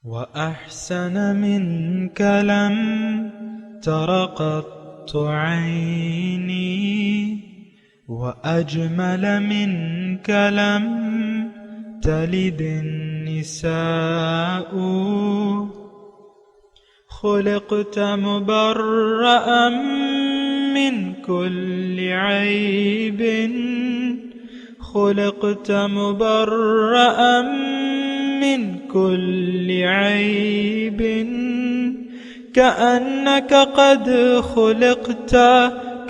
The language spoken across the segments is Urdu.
وأحسن منك لم تر قط عيني وأجمل منك لم تلد النساء خلقت مبرأ من كل عيب خلقت مبرأ من كل عيب كأنك قد خلقت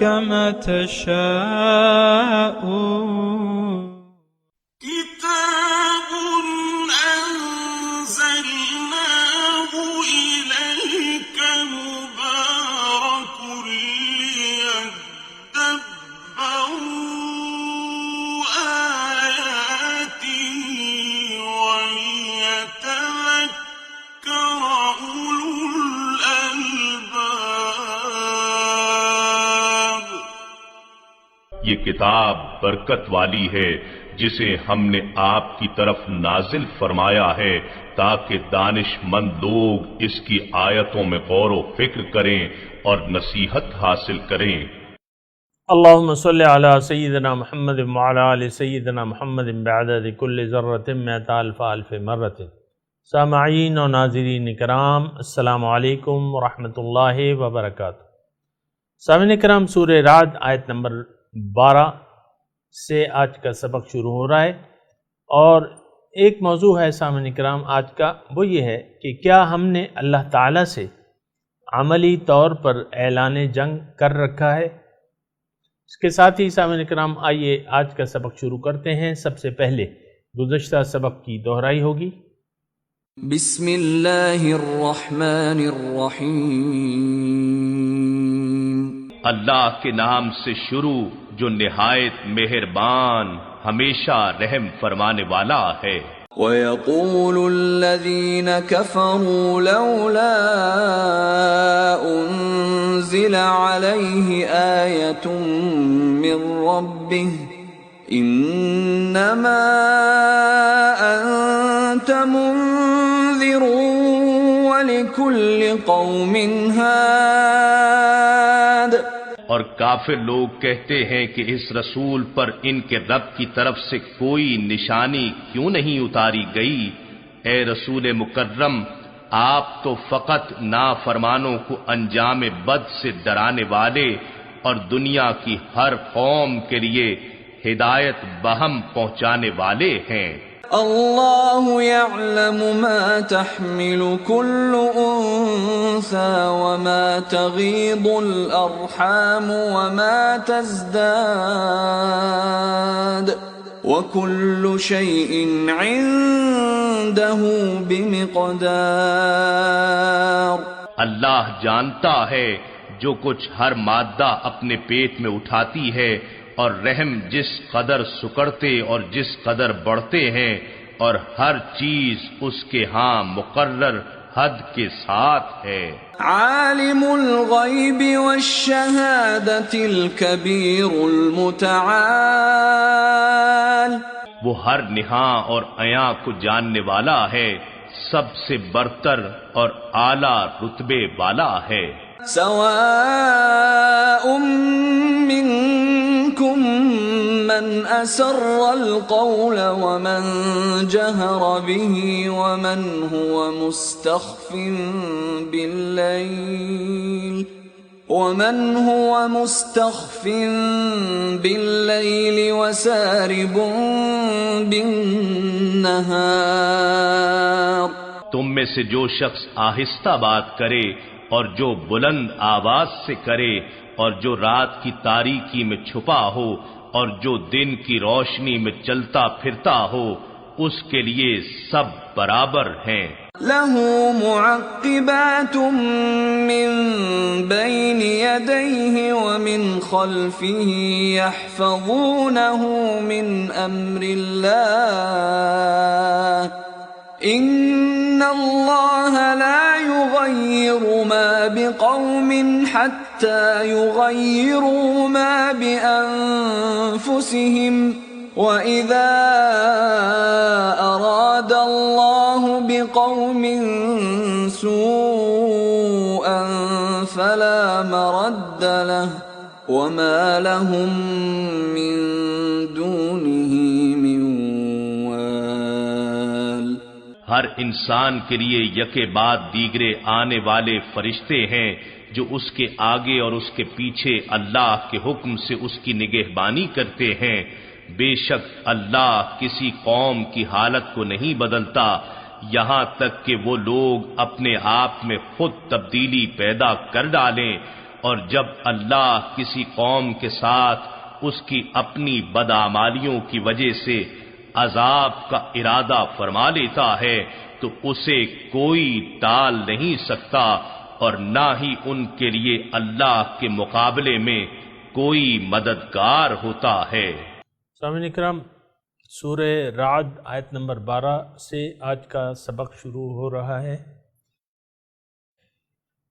كما تشاء كتاب أنزلناه إليك مبارك ليدبروا آياته وليتذكر أولو الألباب. یہ کتاب برکت والی ہے جسے ہم نے آپ کی طرف نازل فرمایا ہے تاکہ دانش مند لوگ اس کی آیتوں میں غور و فکر کریں اور نصیحت حاصل کریں. اللہم صلی علی سیدنا محمد وعلی آل سیدنا محمد بعدد کل ذرۃ مئۃ الف الف مرۃ. سامعین و ناظرین کرام، السلام علیکم ورحمۃ اللہ وبرکاتہ. سامعین کرام، سورہ رعد آیت نمبر 12 سے آج کا سبق شروع ہو رہا ہے، اور ایک موضوع ہے سامعین کرام آج کا، وہ یہ ہے کہ کیا ہم نے اللہ تعالیٰ سے عملی طور پر اعلان جنگ کر رکھا ہے؟ اس کے ساتھ ہی سامعین کرام آئیے آج کا سبق شروع کرتے ہیں. سب سے پہلے گزشتہ سبق کی دہرائی ہوگی. بسم اللہ الرحمن الرحیم. اللہ کے نام سے شروع جو نہایت مہربان ہمیشہ رحم فرمانے والا ہے. وَيَقُولُ الَّذِينَ كَفَرُوا لَوْلَا أُنزِلَ عَلَيْهِ آيَةٌ مِّن رَّبِّهِ إِنَّمَا أَنتَ مُنذِرٌ وَلِكُلِّ قَوْمٍ هَادٍ. اور کافر لوگ کہتے ہیں کہ اس رسول پر ان کے رب کی طرف سے کوئی نشانی کیوں نہیں اتاری گئی؟ اے رسول مکرم، آپ تو فقط نافرمانوں کو انجام بد سے ڈرانے والے اور دنیا کی ہر قوم کے لیے ہدایت بہم پہنچانے والے ہیں. اللہ يعلم ما تحمل كل انثى وما تغيض الارحام وما تزداد وكل شيء عنده بمقدار. اللہ جانتا ہے جو کچھ ہر مادہ اپنے پیٹ میں اٹھاتی ہے، اور رحم جس قدر سکڑتے اور جس قدر بڑھتے ہیں، اور ہر چیز اس کے ہاں مقرر حد کے ساتھ ہے. عالم الغیب والشہادۃ الکبیر المتعال. وہ ہر نہاں اور عیاں کو جاننے والا ہے، سب سے برتر اور اعلیٰ رتبے والا ہے. سواء منکم من اسر القول ومن جہر به ومن هو مستخف باللیل وسارب بالنہار. تم میں سے جو شخص آہستہ بات کرے اور جو بلند آواز سے کرے، اور جو رات کی تاریکی میں چھپا ہو اور جو دن کی روشنی میں چلتا پھرتا ہو، اس کے لیے سب برابر ہیں. لَهُ مُعَقِّبَاتٌ مِّن بَيْنِ يَدَيْهِ وَمِنْ خَلْفِهِ يَحْفَظُونَهُ مِنْ أَمْرِ اللَّهِ إِنَّ اللَّهَ لَا يُغَيِّرُ مَا بِقَوْمٍ حَتَّى يُغَيِّرُوا مَا بِأَنفُسِهِمْ وَإِذَا أَرَادَ اللَّهُ بقوم سوءا فلا مرد له وما لهم من دونه من وال۔ ہر انسان کے لیے یکے بعد دیگرے آنے والے فرشتے ہیں جو اس کے آگے اور اس کے پیچھے اللہ کے حکم سے اس کی نگہبانی کرتے ہیں۔ بے شک اللہ کسی قوم کی حالت کو نہیں بدلتا یہاں تک کہ وہ لوگ اپنے آپ میں خود تبدیلی پیدا کر ڈالیں، اور جب اللہ کسی قوم کے ساتھ اس کی اپنی بدعمالیوں کی وجہ سے عذاب کا ارادہ فرما لیتا ہے تو اسے کوئی ٹال نہیں سکتا، اور نہ ہی ان کے لیے اللہ کے مقابلے میں کوئی مددگار ہوتا ہے۔ سامعین اکرام، سورہ رعد آیت نمبر 12 سے آج کا سبق شروع ہو رہا ہے۔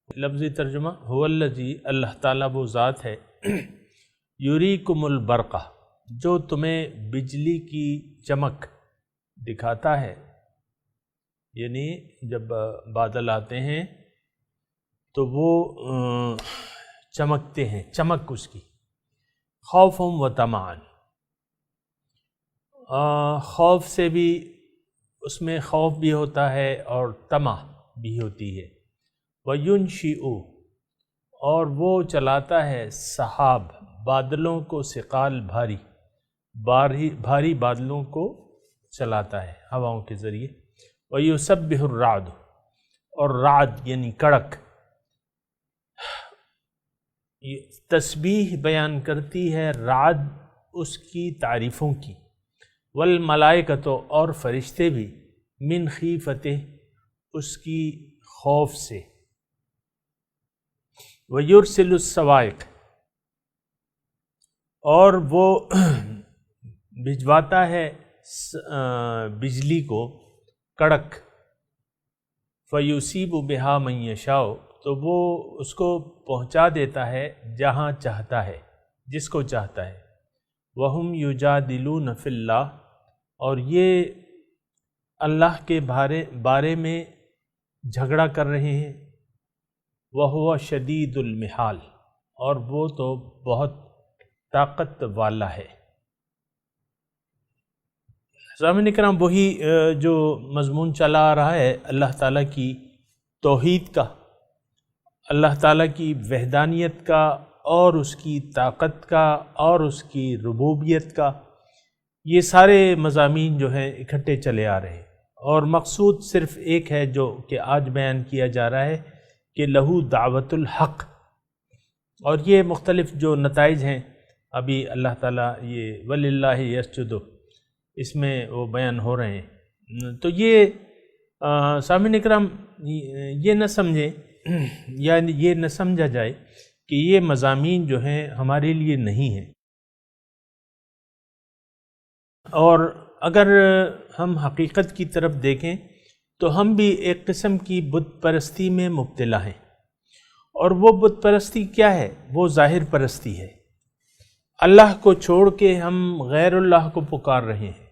لفظی ترجمہ، هو الذی، اللہ تعالیٰ وہ ذات ہے، یریکم البرق، جو تمہیں بجلی کی چمک دکھاتا ہے، یعنی جب بادل آتے ہیں تو وہ چمکتے ہیں، چمک اس کی، خوفم و طمعن، خوف سے بھی، اس میں خوف بھی ہوتا ہے اور طمع بھی ہوتی ہے۔ وَيُنْشِئُ، اور وہ چلاتا ہے سحاب، بادلوں کو، ثقال بھاری بادلوں کو چلاتا ہے ہواؤں کے ذریعے۔ وَيُسَبِّحُ الرَّعْدُ، اور رعد یعنی کڑک یہ تسبیح بیان کرتی ہے رعد اس کی تعریفوں کی۔ والملائکۃ، اور فرشتے بھی، من خیفتہ، اس کی خوف سے۔ ویرسل الصواعق، اور وہ بھجواتا ہے بجلی کو، کڑک۔ فیصیب بہا من یشاء، تو وہ اس کو پہنچا دیتا ہے جہاں چاہتا ہے، جس کو چاہتا ہے۔ وہم یجادلون فی اللہ، اور یہ اللہ کے بارے میں جھگڑا کر رہے ہیں۔ وَهُوَ شَدِيدُ الْمِحَالِ، اور وہ تو بہت طاقت والا ہے۔ سامعین اکرام، وہی جو مضمون چلا آ رہا ہے اللہ تعالیٰ کی توحید کا، اللہ تعالیٰ کی وحدانیت کا، اور اس کی طاقت کا، اور اس کی ربوبیت کا، یہ سارے مضامین جو ہیں اکٹھے چلے آ رہے ہیں، اور مقصود صرف ایک ہے جو کہ آج بیان کیا جا رہا ہے کہ لہو دعوت الحق، اور یہ مختلف جو نتائج ہیں ابھی اللہ تعالیٰ یہ وَلِلَّهِ يَسْجُدُ اس میں وہ بیان ہو رہے ہیں۔ تو یہ سامعین اکرام یہ نہ سمجھیں یا یہ نہ سمجھا جائے کہ یہ مضامین جو ہیں ہمارے لیے نہیں ہیں، اور اگر ہم حقیقت کی طرف دیکھیں تو ہم بھی ایک قسم کی بت پرستی میں مبتلا ہیں، اور وہ بت پرستی کیا ہے؟ وہ ظاہر پرستی ہے۔ اللہ کو چھوڑ کے ہم غیر اللہ کو پکار رہے ہیں،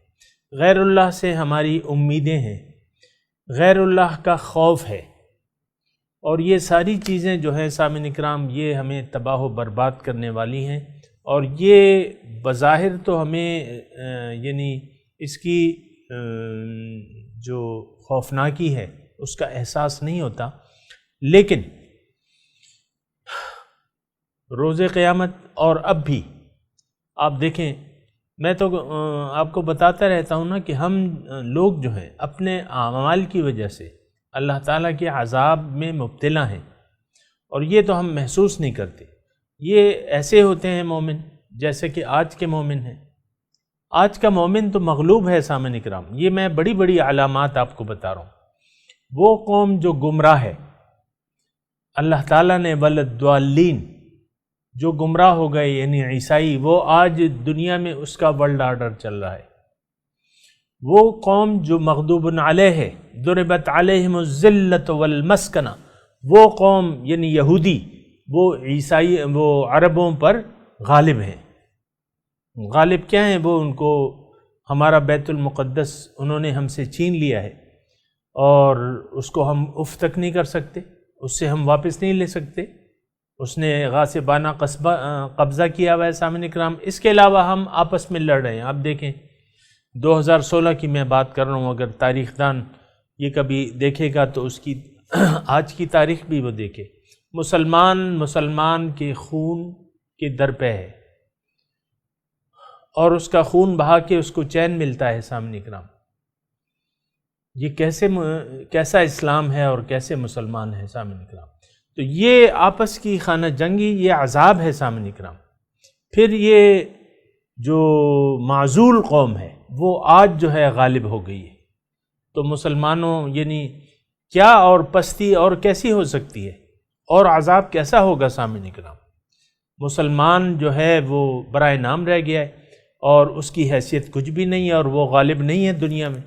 غیر اللہ سے ہماری امیدیں ہیں، غیر اللہ کا خوف ہے، اور یہ ساری چیزیں جو ہیں سامعین اکرام یہ ہمیں تباہ و برباد کرنے والی ہیں، اور یہ بظاہر تو ہمیں یعنی اس کی جو خوفناکی ہے اس کا احساس نہیں ہوتا، لیکن روز قیامت اور اب بھی آپ دیکھیں، میں تو آپ کو بتاتا رہتا ہوں نا کہ ہم لوگ جو ہیں اپنے اعمال کی وجہ سے اللہ تعالیٰ کے عذاب میں مبتلا ہیں، اور یہ تو ہم محسوس نہیں کرتے۔ یہ ایسے ہوتے ہیں مومن جیسے کہ آج کے مومن ہیں۔ آج کا مومن تو مغلوب ہے سامعین اکرام، یہ میں بڑی بڑی علامات آپ کو بتا رہا ہوں۔ وہ قوم جو گمراہ ہے، اللہ تعالیٰ نے ولدوالین، جو گمراہ ہو گئے یعنی عیسائی، وہ آج دنیا میں اس کا ورلڈ آرڈر چل رہا ہے۔ وہ قوم جو مغضوب علیہ ہے، ضربت علیہم الذلۃ والمسکنہ، وہ قوم یعنی یہودی، وہ عیسائی، وہ عربوں پر غالب ہیں۔ غالب کیا ہیں؟ وہ ان کو ہمارا بیت المقدس انہوں نے ہم سے چھین لیا ہے، اور اس کو ہم اف تک نہیں کر سکتے، اس سے ہم واپس نہیں لے سکتے، اس نے غاصبانہ قبضہ کیا ہوا ہے سامعین کرام۔ اس کے علاوہ ہم آپس میں لڑ رہے ہیں۔ آپ دیکھیں 2016 کی میں بات کر رہا ہوں، اگر تاریخ دان یہ کبھی دیکھے گا تو اس کی آج کی تاریخ بھی وہ دیکھے، مسلمان کے خون کے در پہ ہے، اور اس کا خون بہا کے اس کو چین ملتا ہے سامعین کرام۔ یہ کیسا اسلام ہے اور کیسے مسلمان ہے سامعین کرام؟ تو یہ آپس کی خانہ جنگی یہ عذاب ہے سامعین کرام۔ پھر یہ جو معزول قوم ہے وہ آج جو ہے غالب ہو گئی ہے، تو مسلمانوں یعنی کیا اور پستی اور کیسی ہو سکتی ہے، اور عذاب کیسا ہوگا سامعین کرام؟ مسلمان جو ہے وہ برائے نام رہ گیا ہے، اور اس کی حیثیت کچھ بھی نہیں ہے، اور وہ غالب نہیں ہے دنیا میں،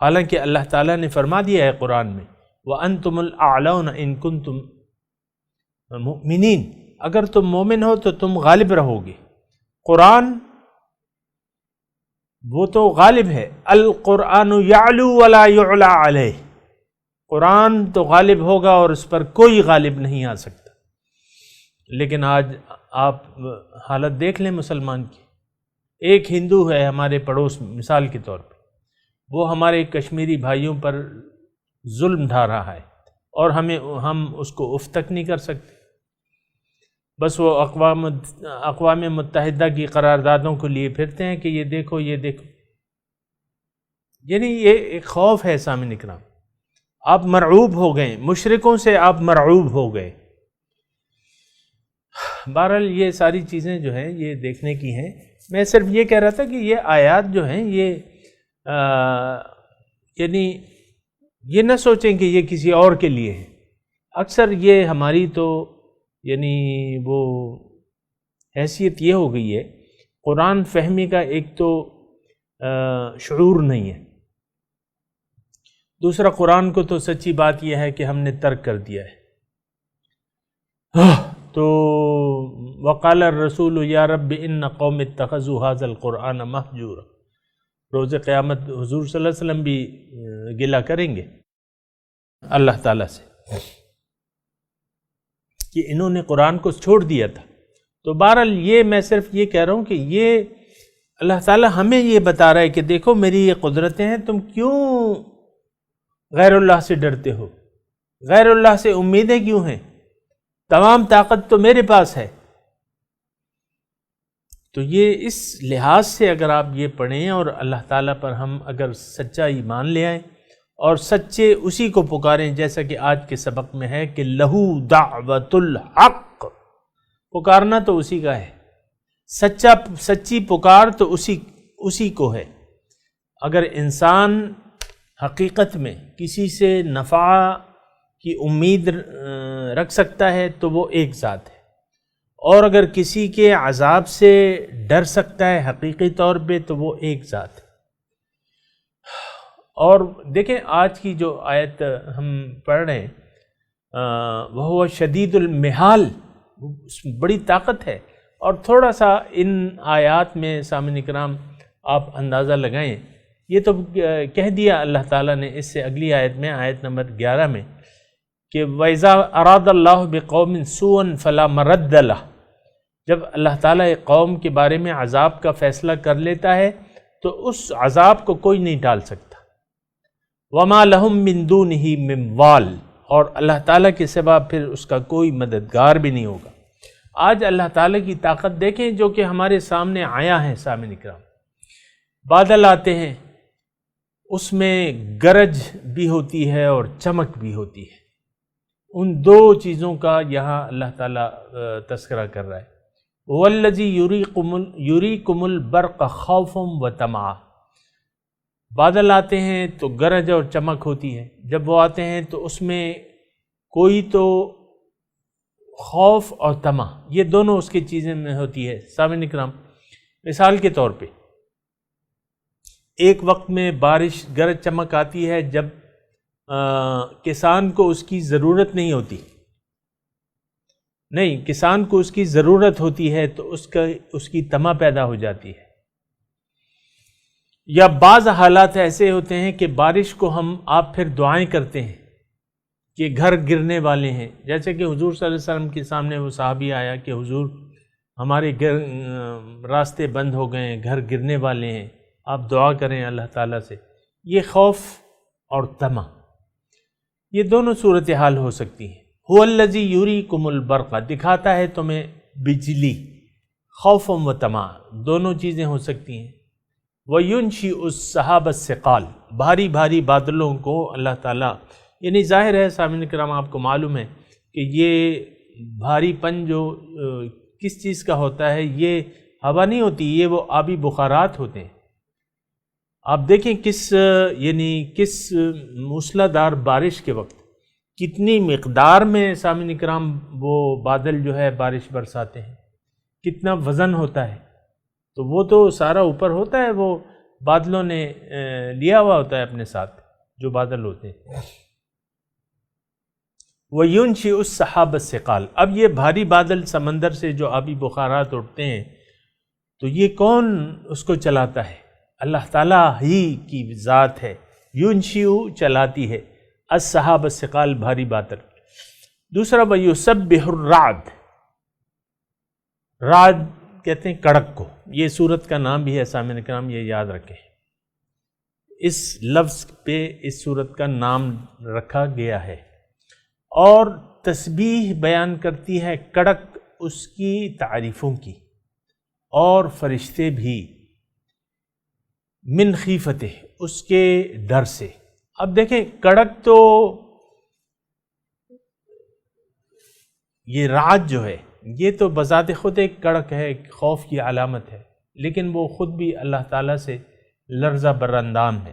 حالانکہ اللہ تعالیٰ نے فرما دیا ہے قرآن میں وَأَنْتُمُ الْأَعْلَوْنَ إِن كُنْتُمْ مُؤْمِنِينَ، اگر تم مومن ہو تو تم غالب رہو گے۔ قرآن وہ تو غالب ہے، القرآن یعلو ولا یعلی علیہ، قرآن تو غالب ہوگا اور اس پر کوئی غالب نہیں آ سکتا۔ لیکن آج آپ حالت دیکھ لیں مسلمان کی، ایک ہندو ہے ہمارے پڑوس میں مثال کے طور پہ، وہ ہمارے کشمیری بھائیوں پر ظلم ڈھا رہا ہے، اور ہم اس کو اف تک نہیں کر سکتے، بس وہ اقوام متحدہ کی قراردادوں کو لیے پھرتے ہیں کہ یہ دیکھو یہ دیکھو۔ یعنی یہ ایک خوف ہے سامعین اکرام، آپ مرعوب ہو گئے، مشرکوں سے آپ مرعوب ہو گئے۔ بہرحال یہ ساری چیزیں جو ہیں یہ دیکھنے کی ہیں۔ میں صرف یہ کہہ رہا تھا کہ یہ آیات جو ہیں یہ یعنی یہ نہ سوچیں کہ یہ کسی اور کے لیے ہے، اکثر یہ ہماری تو یعنی وہ حیثیت یہ ہو گئی ہے، قرآن فہمی کا ایک تو شعور نہیں ہے، دوسرا قرآن کو تو سچی بات یہ ہے کہ ہم نے ترک کر دیا ہے۔ تو وقال الرسول یا رب ان قوم اتخذوا هذا القرآن مہجورا، روز قیامت حضور صلی اللہ علیہ وسلم بھی گلہ کریں گے اللہ تعالیٰ سے کہ انہوں نے قرآن کو چھوڑ دیا تھا۔ تو بہرحال یہ میں صرف یہ کہہ رہا ہوں کہ یہ اللہ تعالیٰ ہمیں یہ بتا رہا ہے کہ دیکھو میری یہ قدرتیں ہیں، تم کیوں غیر اللہ سے ڈرتے ہو، غیر اللہ سے امیدیں کیوں ہیں، تمام طاقت تو میرے پاس ہے۔ تو یہ اس لحاظ سے اگر آپ یہ پڑھیں اور اللہ تعالیٰ پر ہم اگر سچا ایمان لے آئیں اور سچے اسی کو پکاریں، جیسا کہ آج کے سبق میں ہے کہ لہو دعوت الحق، پکارنا تو اسی کا ہے، سچی پکار تو اسی کو ہے۔ اگر انسان حقیقت میں کسی سے نفع کی امید رکھ سکتا ہے تو وہ ایک ذات ہے، اور اگر کسی کے عذاب سے ڈر سکتا ہے حقیقی طور پہ تو وہ ایک ذات ہے۔ اور دیکھیں آج کی جو آیت ہم پڑھ رہے ہیں وہ شدید المحال، اس میں بڑی طاقت ہے، اور تھوڑا سا ان آیات میں سامعین اکرام آپ اندازہ لگائیں، یہ تو کہہ دیا اللہ تعالیٰ نے اس سے اگلی آیت میں، آیت نمبر 11 میں، کہ وَإِذَا أَرَادَ اللَّهُ بِقَوْمٍ سُوءًا فَلَا مَرَدَّ لَهُ، جب اللہ تعالیٰ ایک قوم کے بارے میں عذاب کا فیصلہ کر لیتا ہے تو اس عذاب کو کوئی نہیں ٹال سکتا۔ وَمَا لَهُم مِّن دُونِهِ مِّن وَالٍ، اور اللہ تعالیٰ کے سوا پھر اس کا کوئی مددگار بھی نہیں ہوگا۔ آج اللہ تعالیٰ کی طاقت دیکھیں جو کہ ہمارے سامنے آیا ہے سامعین اکرام، بادل آتے ہیں، اس میں گرج بھی ہوتی ہے اور چمک بھی ہوتی ہے، ان دو چیزوں کا یہاں اللہ تعالیٰ تذکرہ کر رہا ہے۔ وَالَّذِي يُرِيكُمُ الْبَرْقَ خَوْفًا وَطَمَعًا، بادل آتے ہیں تو گرج اور چمک ہوتی ہے، جب وہ آتے ہیں تو اس میں کوئی تو خوف اور طمع، یہ دونوں اس کی چیزیں میں ہوتی ہے۔ سامعین اکرام مثال کے طور پہ ایک وقت میں بارش گرج چمک آتی ہے جب کسان کو اس کی ضرورت نہیں ہوتی، نہیں، کسان کو اس کی ضرورت ہوتی ہے تو اس کی طمع پیدا ہو جاتی ہے۔ یا بعض حالات ایسے ہوتے ہیں کہ بارش کو آپ پھر دعائیں کرتے ہیں کہ گھر گرنے والے ہیں، جیسے کہ حضور صلی اللہ علیہ وسلم کے سامنے وہ صحابی آیا کہ حضور ہمارے راستے بند ہو گئے ہیں، گھر گرنے والے ہیں، آپ دعا کریں اللہ تعالیٰ سے۔ یہ خوف اور طمع، یہ دونوں صورتحال ہو سکتی ہیں۔ هو الذی یریکم البرق، دکھاتا ہے تمہیں بجلی، خوف و طمع دونوں چیزیں ہو سکتی ہیں۔ وَيُنشِئُ السَّحَابَ الثِّقَالَ، بھاری بھاری بادلوں کو اللہ تعالیٰ، یعنی ظاہر ہے سامعین کرام آپ کو معلوم ہے کہ یہ بھاری پن جو کس چیز کا ہوتا ہے، یہ ہوا نہیں ہوتی، یہ وہ آبی بخارات ہوتے ہیں۔ آپ دیکھیں کس موسلا دار بارش کے وقت کتنی مقدار میں سامعین کرام وہ بادل جو ہے بارش برساتے ہیں، کتنا وزن ہوتا ہے، تو وہ تو سارا اوپر ہوتا ہے، وہ بادلوں نے لیا ہوا ہوتا ہے اپنے ساتھ جو بادل ہوتے ہیں۔ وَيُنشِئُ السَّحَابَ الثِّقَالَ، اب یہ بھاری بادل سمندر سے جو آبی بخارات اٹھتے ہیں، تو یہ کون اس کو چلاتا ہے؟ اللہ تعالیٰ ہی کی ذات ہے۔ یونشئ چلاتی ہے، السحاب الثقال بھاری بادل۔ دوسرا وَيُسَبِّحُ الرَّعْد، رعد کہتے ہیں کڑک کو، یہ سورت کا نام بھی ہے سامعین کرام، یہ یاد رکھیں، اس لفظ پہ اس سورت کا نام رکھا گیا ہے۔ اور تسبیح بیان کرتی ہے کڑک اس کی تعریفوں کی، اور فرشتے بھی من خیفتہ اس کے ڈر سے۔ اب دیکھیں کڑک تو یہ رعد جو ہے یہ تو بذات خود ایک کڑک ہے، ایک خوف کی علامت ہے، لیکن وہ خود بھی اللہ تعالیٰ سے لرزہ براندام ہے۔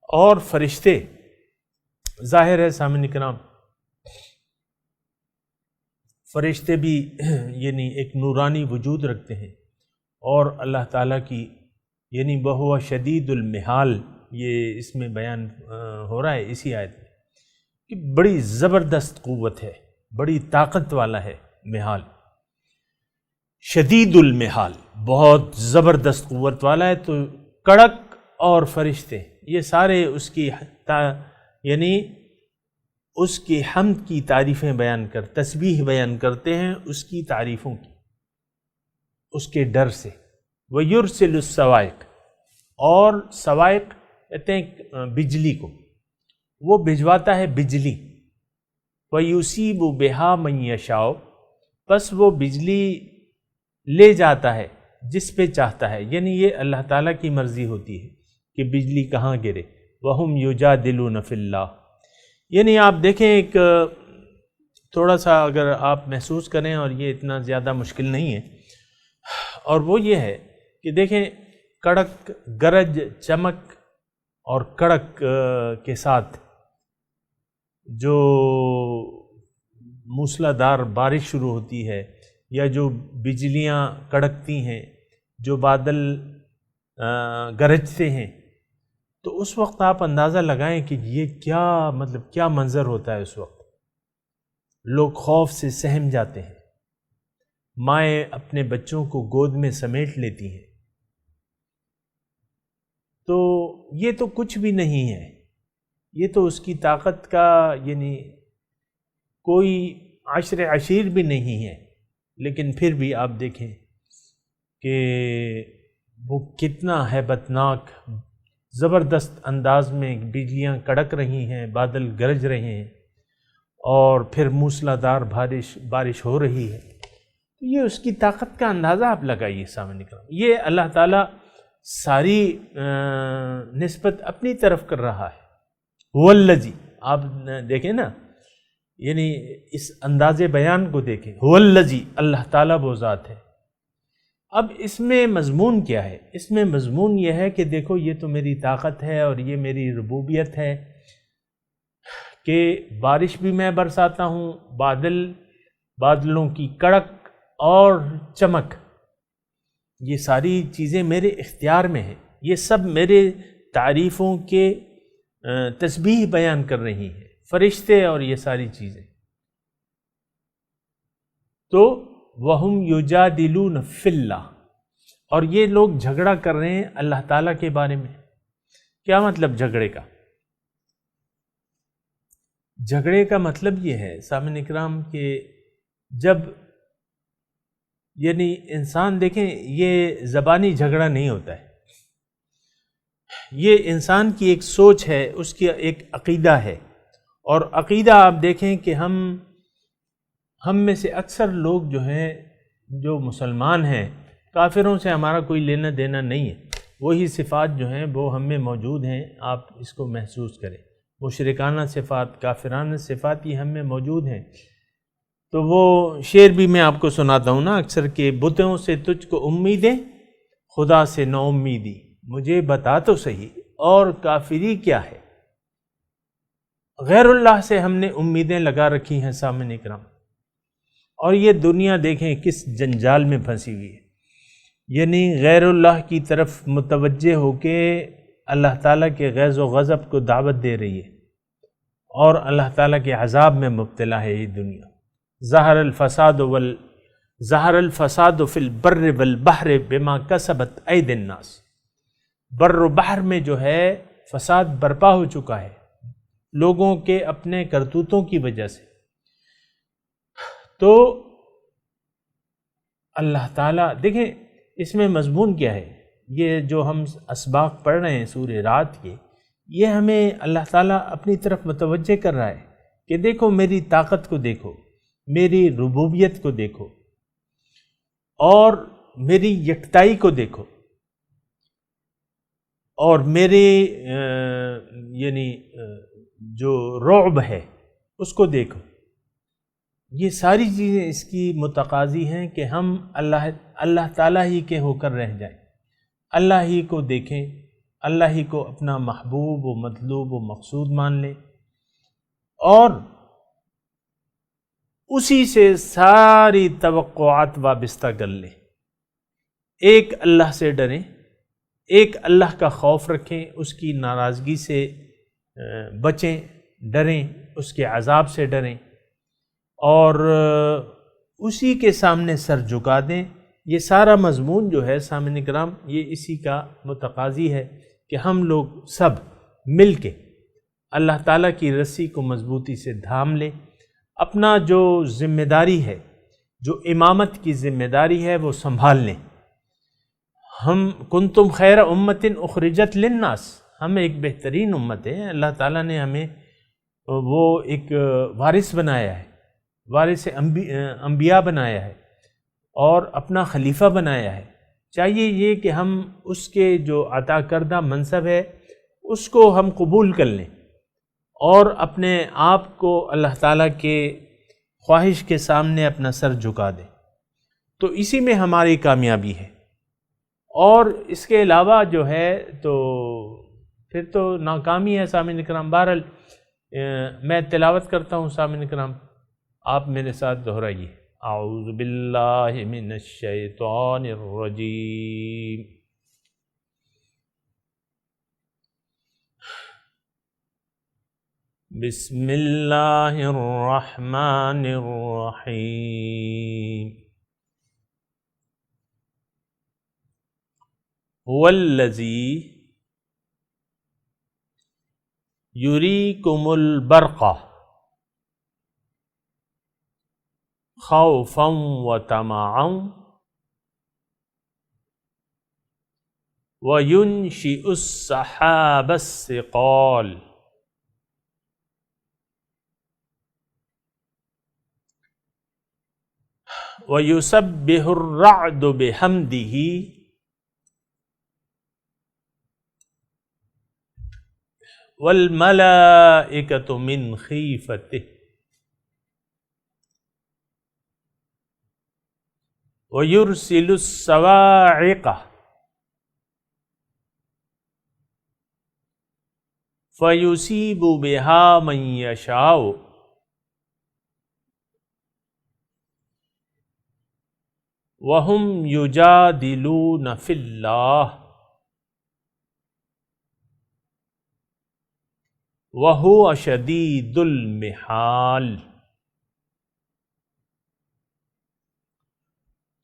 اور فرشتے ظاہر ہے سامعین کرام، فرشتے بھی یعنی ایک نورانی وجود رکھتے ہیں، اور اللہ تعالیٰ کی یعنی بہو شدید المحال، یہ اس میں بیان ہو رہا ہے اسی آیت میں کہ بڑی زبردست قوت ہے، بڑی طاقت والا ہے محال، شدید المحال بہت زبردست قوت والا ہے۔ تو کڑک اور فرشتے یہ سارے اس کی یعنی اس کی حمد کی تعریفیں بیان تسبیح بیان کرتے ہیں اس کی تعریفوں کی، اس کے ڈر سے۔ وَيُرْسِلُ الصَّوَائِقَ، اور صوائق کہتے ہیں بجلی کو، وہ بھجواتا ہے بجلی۔ وَيُصِيبُ بِهَا مَن يَشَاءُ، پس وہ بجلی لے جاتا ہے جس پہ چاہتا ہے، یعنی یہ اللہ تعالیٰ کی مرضی ہوتی ہے کہ بجلی کہاں گرے۔ وَهُمْ يُجَادِلُونَ فِي اللَّهِ، یعنی آپ دیکھیں ایک تھوڑا سا اگر آپ محسوس کریں، اور یہ اتنا زیادہ مشکل نہیں ہے، اور وہ یہ ہے کہ دیکھیں کڑک، گرج، چمک اور کڑک کے ساتھ جو موسلا دار بارش شروع ہوتی ہے، یا جو بجلیاں کڑکتی ہیں، جو بادل گرجتے ہیں، تو اس وقت آپ اندازہ لگائیں کہ یہ کیا منظر ہوتا ہے۔ اس وقت لوگ خوف سے سہم جاتے ہیں، مائیں اپنے بچوں کو گود میں سمیٹ لیتی ہیں۔ تو یہ تو کچھ بھی نہیں ہے، یہ تو اس کی طاقت کا یعنی کوئی عشر عشیر بھی نہیں ہے، لیکن پھر بھی آپ دیکھیں کہ وہ کتنا ہیبت ناک زبردست انداز میں بجلیاں کڑک رہی ہیں، بادل گرج رہے ہیں، اور پھر موسلا دار بارش ہو رہی ہے۔ تو یہ اس کی طاقت کا اندازہ آپ لگائیے سامنے کرام، یہ اللہ تعالیٰ ساری نسبت اپنی طرف کر رہا ہے۔ والذی، آپ دیکھیں نا، یعنی اس انداز بیان کو دیکھیں، والذی، اللہ تعالیٰ وہ ذات ہے۔ اب اس میں مضمون کیا ہے؟ اس میں مضمون یہ ہے کہ دیکھو یہ تو میری طاقت ہے اور یہ میری ربوبیت ہے کہ بارش بھی میں برساتا ہوں، بادلوں کی کڑک اور چمک، یہ ساری چیزیں میرے اختیار میں ہیں، یہ سب میرے تعریفوں کے تسبیح بیان کر رہی ہیں، فرشتے اور یہ ساری چیزیں۔ تو وَهُمْ يُجَادِلُونَ فِي اللَّهِ، اور یہ لوگ جھگڑا کر رہے ہیں اللہ تعالیٰ کے بارے میں۔ کیا مطلب جھگڑے کا؟ جھگڑے کا مطلب یہ ہے سامعین اکرام کہ جب یعنی انسان دیکھیں، یہ زبانی جھگڑا نہیں ہوتا ہے، یہ انسان کی ایک سوچ ہے، اس کی ایک عقیدہ ہے، اور عقیدہ آپ دیکھیں کہ ہم میں سے اکثر لوگ جو ہیں، جو مسلمان ہیں، کافروں سے ہمارا کوئی لینا دینا نہیں ہے، وہی صفات جو ہیں وہ ہم میں موجود ہیں، آپ اس کو محسوس کریں، مشرکانہ صفات، کافرانہ صفات یہ ہم میں موجود ہیں۔ تو وہ شعر بھی میں آپ کو سناتا ہوں نا اکثر کہ بتوں سے تجھ کو امیدیں، خدا سے نو امیدی، مجھے بتا تو صحیح اور کافری کیا ہے۔ غیر اللہ سے ہم نے امیدیں لگا رکھی ہیں سامعین اکرام، اور یہ دنیا دیکھیں کس جنجال میں پھنسی ہوئی ہے، یعنی غیر اللہ کی طرف متوجہ ہو کے اللہ تعالیٰ کے غیظ و غضب کو دعوت دے رہی ہے، اور اللہ تعالیٰ کے عذاب میں مبتلا ہے یہ دنیا۔ ظہر الفساد فی البر والبحر بما کسبت ایدی الناس، بر و بحر میں جو ہے فساد برپا ہو چکا ہے لوگوں کے اپنے کرتوتوں کی وجہ سے۔ تو اللہ تعالیٰ دیکھیں اس میں مضمون کیا ہے، یہ جو ہم اسباق پڑھ رہے ہیں سورہ رات کے، یہ ہمیں اللہ تعالیٰ اپنی طرف متوجہ کر رہا ہے کہ دیکھو میری طاقت کو دیکھو، میری ربوبیت کو دیکھو، اور میری یکتائی کو دیکھو، اور میرے یعنی جو رعب ہے اس کو دیکھو۔ یہ ساری چیزیں اس کی متقاضی ہیں کہ ہم اللہ تعالیٰ ہی کے ہو کر رہ جائیں، اللہ ہی کو دیکھیں، اللہ ہی کو اپنا محبوب و مطلوب و مقصود مان لیں، اور اسی سے ساری توقعات وابستہ کر لیں۔ ایک اللہ سے ڈریں، ایک اللہ کا خوف رکھیں، اس کی ناراضگی سے بچیں، ڈریں، اس کے عذاب سے ڈریں، اور اسی کے سامنے سر جھکا دیں۔ یہ سارا مضمون جو ہے سامعین اکرام، یہ اسی کا متقاضی ہے کہ ہم لوگ سب مل کے اللہ تعالیٰ کی رسی کو مضبوطی سے تھام لیں، اپنا جو ذمہ داری ہے، جو امامت کی ذمہ داری ہے وہ سنبھال لیں۔ ہم کنتم خیر امت اخرجت للناس، ہم ایک بہترین امت ہے، اللہ تعالیٰ نے ہمیں وہ ایک وارث بنایا ہے، وارث انبیاء بنایا ہے، اور اپنا خلیفہ بنایا ہے۔ چاہیے یہ کہ ہم اس کے جو عطا کردہ منصب ہے اس کو ہم قبول کر لیں، اور اپنے آپ کو اللہ تعالیٰ کے خواہش کے سامنے اپنا سر جھکا دیں، تو اسی میں ہماری کامیابی ہے۔ اور اس کے علاوہ جو ہے تو پھر تو ناکامی ہے سامعین اکرام۔ بہرحال میں تلاوت کرتا ہوں سامعین اکرام، آپ میرے ساتھ دہرائیے۔ اعوذ باللہ من الشیطان الرجیم، بسم اللہ الرحمن الرحیم، هو الذی یریکم البرق خوفا وطمعا وینشئ السحاب الثقال وَيُسَبِّحُ الرَّعْدُ بِحَمْدِهِ وَالْمَلَائِكَةُ مِنْ خِيفَتِهِ وَيُرْسِلُ الصَّوَاعِقَ فَيُصِيبُ بِهَا مَنْ يَشَاءُ وَهُمْ يُجَادِلُونَ فِي اللَّهِ وَهُوَ شَدِيدُ الْمِحَالِ۔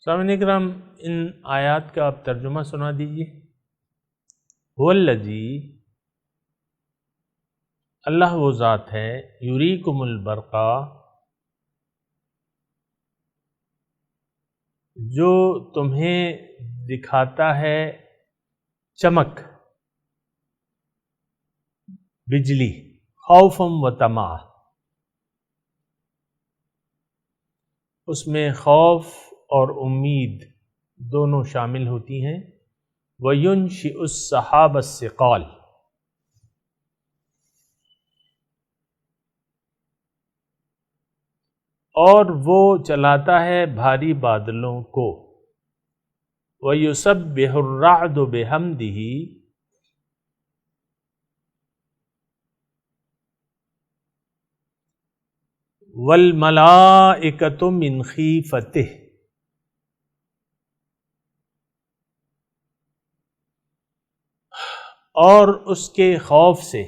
سامعین کرام، ان آیات کا آپ ترجمہ سنا دیجیے۔ والذی، اللہ وہ ذات ہے، یریکم البرقا، جو تمہیں دکھاتا ہے چمک، بجلی، خوفم و طمع، اس میں خوف اور امید دونوں شامل ہوتی ہیں۔ وَيُنشِئُ السَّحَابَ الثِّقَالَ، اور وہ چلاتا ہے بھاری بادلوں کو۔ وَيُسَبِّحُ الرَّعْدُ بِحَمْدِهِ، وَالْمَلَائِكَةُ مِنْ خِیفَتِهِ، اور اس کے خوف سے۔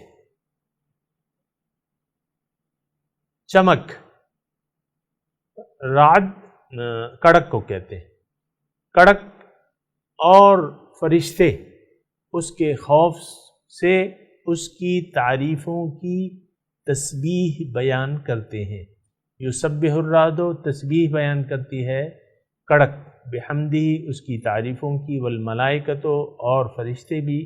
چمک، رعد کڑک کو کہتے ہیں، کڑک، اور فرشتے اس کے خوف سے اس کی تعریفوں کی تسبیح بیان کرتے ہیں۔ یسبح الرعد تسبیح بیان کرتی ہے کڑک، بحمدہ اس کی تعریفوں کی، والملائکۃ اور فرشتے بھی،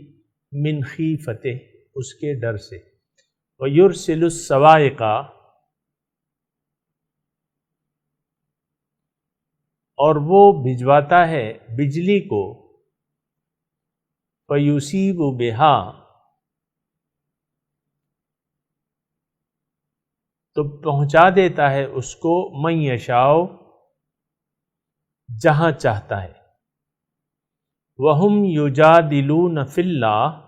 من خیفتہ اس کے ڈر سے۔ ویرسل الصواعق، اور وہ بھجواتا ہے بجلی کو، فیصیب بہا، تو پہنچا دیتا ہے اس کو، من یشاء جہاں چاہتا ہے۔ وَهُمْ يُجَادِلُونَ فِي اللَّهِ،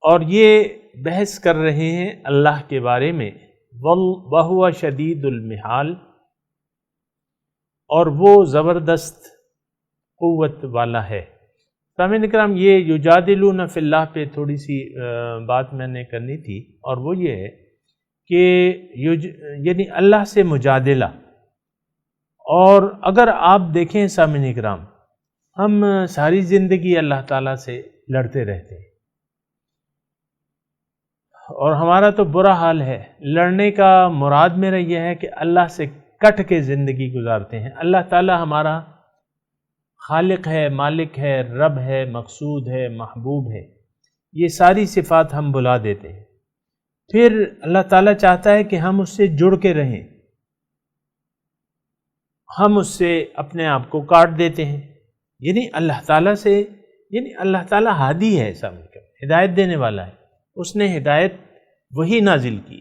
اور یہ بحث کر رہے ہیں اللہ کے بارے میں، وَهُوَ شَدِيدُ الْمِحَالِ، اور وہ زبردست قوت والا ہے۔ سامعین اکرام، یہ یجادلون فی اللہ پہ تھوڑی سی بات میں نے کرنی تھی، اور وہ یہ ہے کہ یعنی اللہ سے مجادلہ۔ اور اگر آپ دیکھیں سامعین اکرام، ہم ساری زندگی اللہ تعالیٰ سے لڑتے رہتے ہیں، اور ہمارا تو برا حال ہے۔ لڑنے کا مراد میرا یہ ہے کہ اللہ سے کٹ کے زندگی گزارتے ہیں۔ اللہ تعالیٰ ہمارا خالق ہے، مالک ہے، رب ہے، مقصود ہے، محبوب ہے، یہ ساری صفات ہم بلا دیتے ہیں۔ پھر اللہ تعالیٰ چاہتا ہے کہ ہم اس سے جڑ کے رہیں، ہم اس سے اپنے آپ کو کاٹ دیتے ہیں۔ یعنی اللہ تعالیٰ سے، یعنی اللہ تعالیٰ ہادی ہے، سامنے ہدایت دینے والا ہے۔ اس نے ہدایت وہی نازل کی،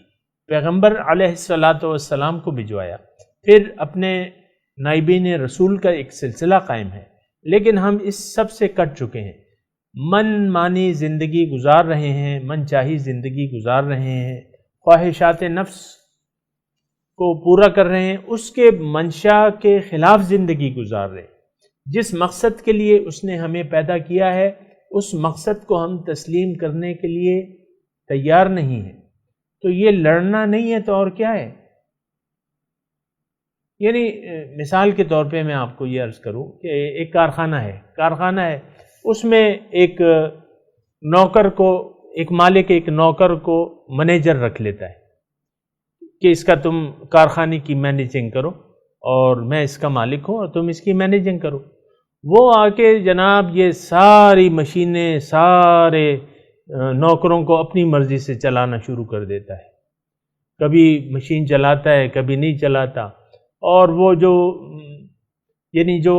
پیغمبر علیہ السلام کو بھجوایا، پھر اپنے نائبین رسول کا ایک سلسلہ قائم ہے، لیکن ہم اس سب سے کٹ چکے ہیں، من مانی زندگی گزار رہے ہیں، من چاہی زندگی گزار رہے ہیں، خواہشات نفس کو پورا کر رہے ہیں، اس کے منشا کے خلاف زندگی گزار رہے ہیں۔ جس مقصد کے لیے اس نے ہمیں پیدا کیا ہے، اس مقصد کو ہم تسلیم کرنے کے لیے تیار نہیں ہیں، تو یہ لڑنا نہیں ہے تو اور کیا ہے؟ یعنی مثال کے طور پہ میں آپ کو یہ عرض کروں کہ ایک کارخانہ ہے، اس میں ایک نوکر کو، ایک مالک ایک نوکر کو مینیجر رکھ لیتا ہے کہ اس کا تم کارخانے کی مینیجنگ کرو، اور میں اس کا مالک ہوں اور تم اس کی مینیجنگ کرو۔ وہ آ کے جناب یہ ساری مشینیں، سارے نوکروں کو اپنی مرضی سے چلانا شروع کر دیتا ہے، کبھی مشین چلاتا ہے، کبھی نہیں چلاتا، اور وہ جو یعنی جو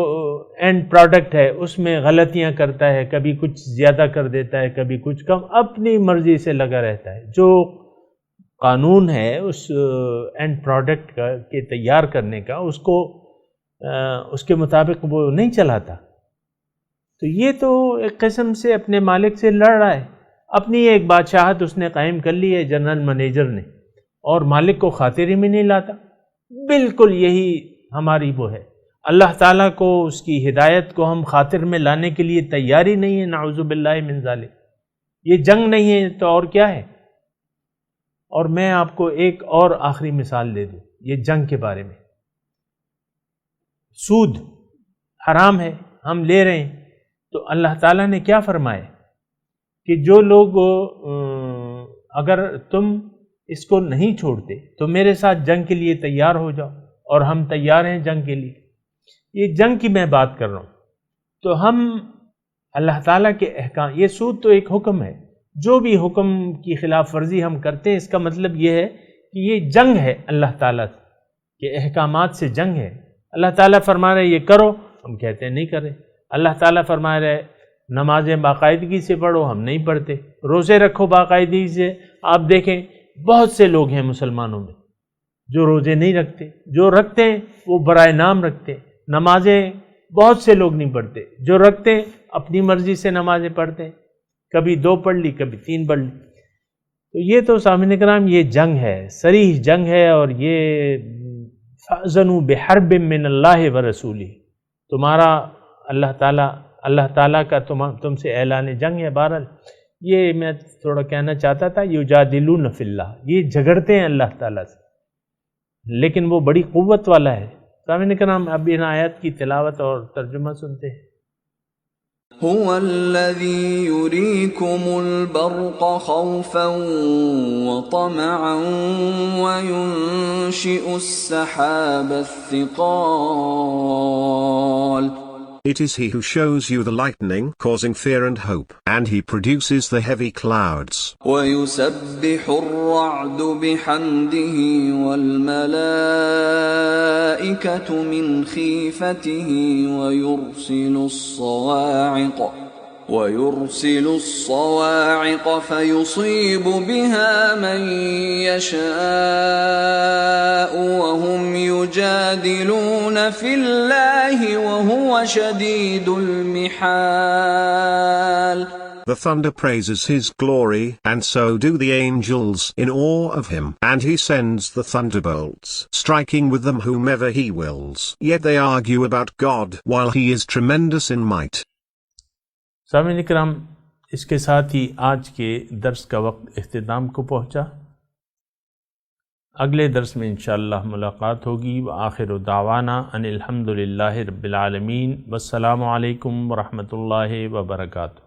اینڈ پروڈکٹ ہے اس میں غلطیاں کرتا ہے، کبھی کچھ زیادہ کر دیتا ہے، کبھی کچھ کم، اپنی مرضی سے لگا رہتا ہے۔ جو قانون ہے اس اینڈ پروڈکٹ کا کے تیار کرنے کا، اس کو اس کے مطابق وہ نہیں چلاتا، تو یہ تو ایک قسم سے اپنے مالک سے لڑ رہا ہے۔ اپنی ایک بادشاہت اس نے قائم کر لی ہے جنرل مینیجر نے، اور مالک کو خاطر ہی میں نہیں لاتا۔ بالکل یہی ہماری وہ ہے، اللہ تعالیٰ کو، اس کی ہدایت کو ہم خاطر میں لانے کے لیے تیاری نہیں ہے، نعوذ باللہ من ذالک۔ یہ جنگ نہیں ہے تو اور کیا ہے؟ اور میں آپ کو ایک اور آخری مثال دے دوں یہ جنگ کے بارے میں۔ سود حرام ہے، ہم لے رہے ہیں، تو اللہ تعالیٰ نے کیا فرمایا کہ جو لوگ اگر تم اس کو نہیں چھوڑتے تو میرے ساتھ جنگ کے لیے تیار ہو جاؤ، اور ہم تیار ہیں جنگ کے لیے۔ یہ جنگ کی میں بات کر رہا ہوں، تو ہم اللہ تعالیٰ کے احکام، یہ سود تو ایک حکم ہے، جو بھی حکم کی خلاف ورزی ہم کرتے ہیں اس کا مطلب یہ ہے کہ یہ جنگ ہے اللہ تعالیٰ کے احکامات سے، جنگ ہے۔ اللہ تعالیٰ فرما رہے یہ کرو، ہم کہتے ہیں نہیں کرے۔ اللہ تعالیٰ فرما رہے نمازیں باقاعدگی سے پڑھو، ہم نہیں پڑھتے۔ روزے رکھو باقاعدگی سے، آپ دیکھیں بہت سے لوگ ہیں مسلمانوں میں جو روزے نہیں رکھتے، جو رکھتے ہیں وہ برائے نام رکھتے ہیں۔ نمازیں بہت سے لوگ نہیں پڑھتے، جو رکھتے ہیں اپنی مرضی سے نمازیں پڑھتے ہیں، کبھی 2 پڑھ لی کبھی 3 پڑھ لی۔ تو یہ تو سامعین کرام یہ جنگ ہے، صریح جنگ ہے، اور یہ فَأْذَنُوا بِحَرْبٍ مِّنَ اللَّهِ وَرَسُولِهِ، تمہارا اللہ تعالیٰ کا تم سے اعلان جنگ ہے۔ بہرحال یہ میں تھوڑا کہنا چاہتا تھا، یجادلون فی اللہ، یہ جھگڑتے ہیں اللہ تعالیٰ سے، لیکن وہ بڑی قوت والا ہے۔ سامعین کرام اب ان آیات کی تلاوت اور ترجمہ سنتے ہیں۔ هو الذي يريكم البرق خوفا وطمعا وينشئ السحاب الثقال It is he who shows you the lightning causing fear and hope, and he produces the heavy clouds. وَيُسَبِّحُ الرَّعْدُ بِحَمْدِهِ وَالْمَلَائِكَةُ مِنْ خِيفَتِهِ وَيُرْسِلُ الصَّوَاعِقَ فَيُصِيبُ بِهَا مَن يَشَاءُ وَهُمْ يُجَادِلُونَ فِي اللَّهِ وَهُوَ شَدِيدُ الْمِحَالِ The thunder praises his glory, and so do the angels in awe of him, and he sends the thunderbolts, striking with them whomever he wills. Yet they argue about God, while he is tremendous in might. سامعین کرام، اس کے ساتھ ہی آج کے درس کا وقت اختتام کو پہنچا۔ اگلے درس میں انشاءاللہ ملاقات ہوگی۔ وآخر دعوانا ان الحمدللہ رب العالمین، والسلام علیکم ورحمۃ اللہ وبرکاتہ۔